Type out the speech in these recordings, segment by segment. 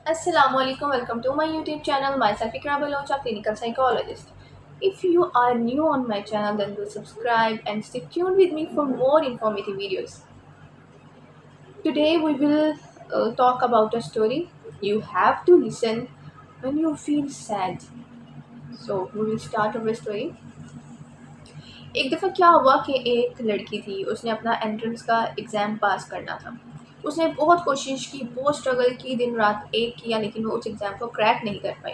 Assalamualaikum, welcome to my YouTube channel. Myself Ikra Baloch, a clinical psychologist. If you are new on my channel, then do subscribe and stay tuned with me for more informative videos. Today we will talk about a story you have to listen when you feel sad. So we will start our story. एक दफ़ा क्या हुआ कि एक लड़की थी, उसने अपना एंट्रेंस का एग्ज़ाम पास करना था। उसने बहुत कोशिश की, बहुत स्ट्रगल की, दिन रात एक किया, लेकिन वो उस एग्ज़ाम को क्रैक नहीं कर पाई,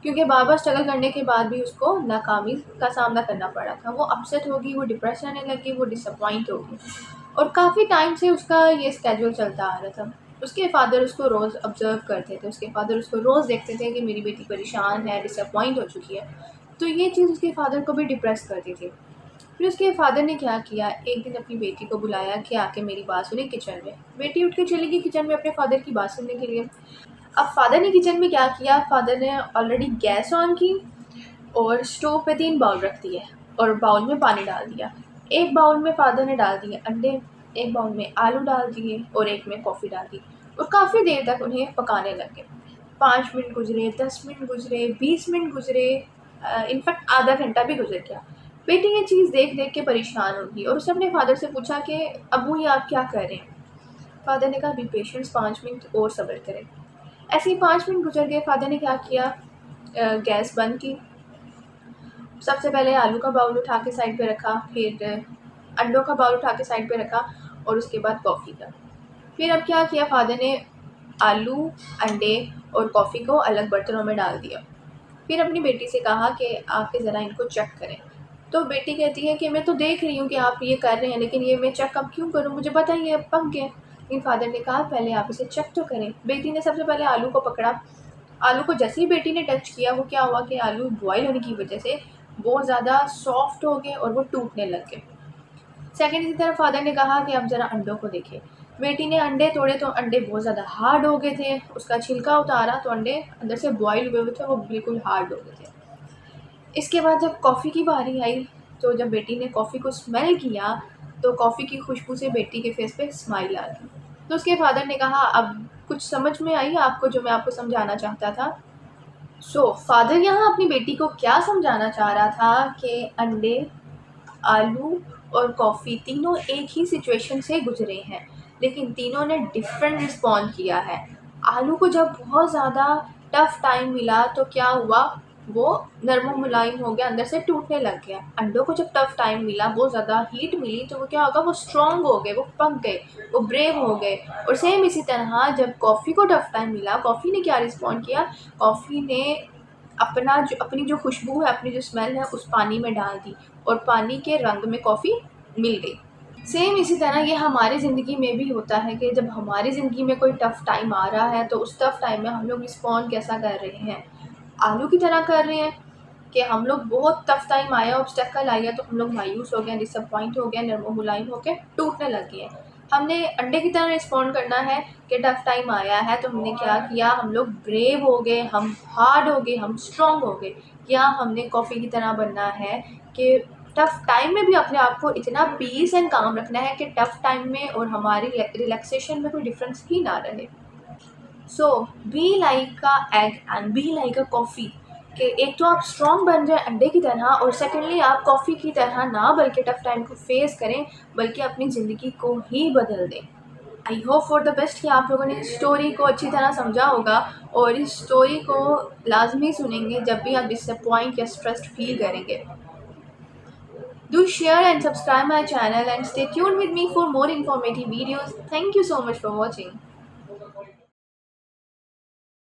क्योंकि बार-बार स्ट्रगल करने के बाद भी उसको नाकामी का सामना करना पड़ा था। वो अपसेट हो गई, वो डिप्रेशन आने लगी, वो डिसअपॉइंट हो गई और काफ़ी टाइम से उसका ये स्केड्यूल चलता आ रहा था। उसके फादर उसको रोज़ ऑब्ज़र्व करते थे, उसके फादर उसको रोज़ देखते थे कि मेरी बेटी परेशान है, डिसअपॉइंट हो चुकी है। तो ये चीज़ उसके फादर को भी डिप्रेस करती थी। फिर उसके फादर ने क्या किया, एक दिन अपनी बेटी को बुलाया कि आके मेरी बात सुने किचन में। बेटी उठ के चली गई किचन में अपने फादर की बात सुनने के लिए। अब फादर ने किचन में क्या किया, फादर ने ऑलरेडी गैस ऑन की और स्टोव पे 3 बाउल रख दिए और बाउल में पानी डाल दिया। एक बाउल में फादर ने डाल दिए अंडे, एक बाउल में आलू डाल दिए और एक में कॉफ़ी डाल दी और काफ़ी देर तक उन्हें पकाने लगे। 5 मिनट गुजरे, 10 मिनट गुजरे, 20 मिनट गुजरे, इनफैक्ट आधा घंटा भी गुजर गया। बेटी ये चीज़ देख देख के परेशान हो गई और उसने अपने फादर से पूछा कि अब्बू ये आप क्या कर रहे हैं। फादर ने कहा बी पेशेंस, 5 मिनट और सब्र करें। ऐसे ही 5 मिनट गुजर गए। फादर ने क्या किया, गैस बंद की। सबसे पहले आलू का बाउल उठा के साइड पे रखा, फिर अंडों का बाउल उठा के साइड पे रखा और उसके बाद कॉफ़ी का। फिर अब क्या किया, फादर ने आलू, अंडे और कॉफ़ी को अलग बर्तनों में डाल दिया। फिर अपनी बेटी से कहा कि आके ज़रा इनको चेक करें। तो बेटी कहती है कि मैं तो देख रही हूँ कि आप ये कर रहे हैं, लेकिन ये मैं चेक अब क्यों करूँ, मुझे पता ही है पक गए। लेकिन फादर ने कहा पहले आप इसे चेक तो करें। बेटी ने सबसे पहले आलू को पकड़ा। आलू को जैसे ही बेटी ने टच किया, वो क्या हुआ कि आलू बॉयल होने की वजह से बहुत ज़्यादा सॉफ्ट हो गए और वो टूटने लग गए। सेकेंड, इसी तरह फादर ने कहा कि अब ज़रा अंडों को देखें। बेटी ने अंडे तोड़े तो अंडे बहुत ज़्यादा हार्ड हो गए थे। उसका छिलका उतारा तो अंडे अंदर से बॉयल हुए थे, वो बिल्कुल हार्ड हो गए थे। इसके बाद जब कॉफ़ी की बारी आई, तो जब बेटी ने कॉफ़ी को स्मेल किया तो कॉफ़ी की खुशबू से बेटी के फेस पे स्माइल आ गई। तो उसके फादर ने कहा अब कुछ समझ में आई आपको जो मैं आपको समझाना चाहता था। फादर यहाँ अपनी बेटी को क्या समझाना चाह रहा था कि अंडे, आलू और कॉफ़ी तीनों एक ही सिचुएशन से गुजरे हैं, लेकिन तीनों ने डिफरेंट रिस्पॉन्ड किया है। आलू को जब बहुत ज़्यादा टफ़ टाइम मिला तो क्या हुआ, वो नरम मुलायम हो गया, अंदर से टूटने लग गया। अंडों को जब टफ़ टाइम मिला, बहुत ज़्यादा हीट मिली, तो वो क्या होगा, वो स्ट्रॉन्ग हो गए, वो पक गए, वो ब्रेव हो गए। और सेम इसी तरह जब कॉफ़ी को टफ़ टाइम मिला, कॉफ़ी ने क्या रिस्पॉन्ड किया, कॉफ़ी ने अपनी जो खुशबू है, अपनी जो स्मेल है, उस पानी में डाल दी और पानी के रंग में कॉफ़ी मिल गई। सेम इसी तरह ये हमारी ज़िंदगी में भी होता है कि जब हमारी ज़िंदगी में कोई टफ़ टाइम आ रहा है, तो उस टफ़ टाइम में हम लोग रिस्पॉन्ड कैसा कर रहे हैं, आलू की तरह कर रहे हैं कि हम लोग बहुत टफ़ टाइम आया, ऑब्स्टेकल आया तो हम लोग मायूस हो गए, डिसअपॉइंट हो गए, नरमो मुलायम होकर टूटने लग गए हैं। हमने अंडे की तरह रिस्पॉन्ड करना है कि टफ़ टाइम आया है तो हमने क्या किया, हम लोग ब्रेव हो गए, हम हार्ड हो गए, हम स्ट्रॉन्ग हो गए। या हमने कॉफ़ी की तरह बनना है कि टफ़ टाइम में भी अपने आप को इतना पीस एंड काम रखना है कि टफ़ टाइम में और हमारी रिलैक्सेशन में कोई डिफरेंस ही ना रहे। So be like a egg and be like a coffee, कि एक तो आप स्ट्रॉन्ग बन जाए अंडे की तरह और सेकेंडली आप कॉफ़ी की तरह ना बल्कि टफ़ टाइम को फेस करें, बल्कि अपनी ज़िंदगी को ही बदल दें। I hope for the best कि आप लोगों ने इस स्टोरी को अच्छी तरह समझा होगा और इस स्टोरी को लाजमी सुनेंगे जब भी आप डिसअपॉइंट या स्ट्रेस्ड फील करेंगे। Do share and subscribe my channel and stay tuned with me for more informative videos. Thank you so much for watching.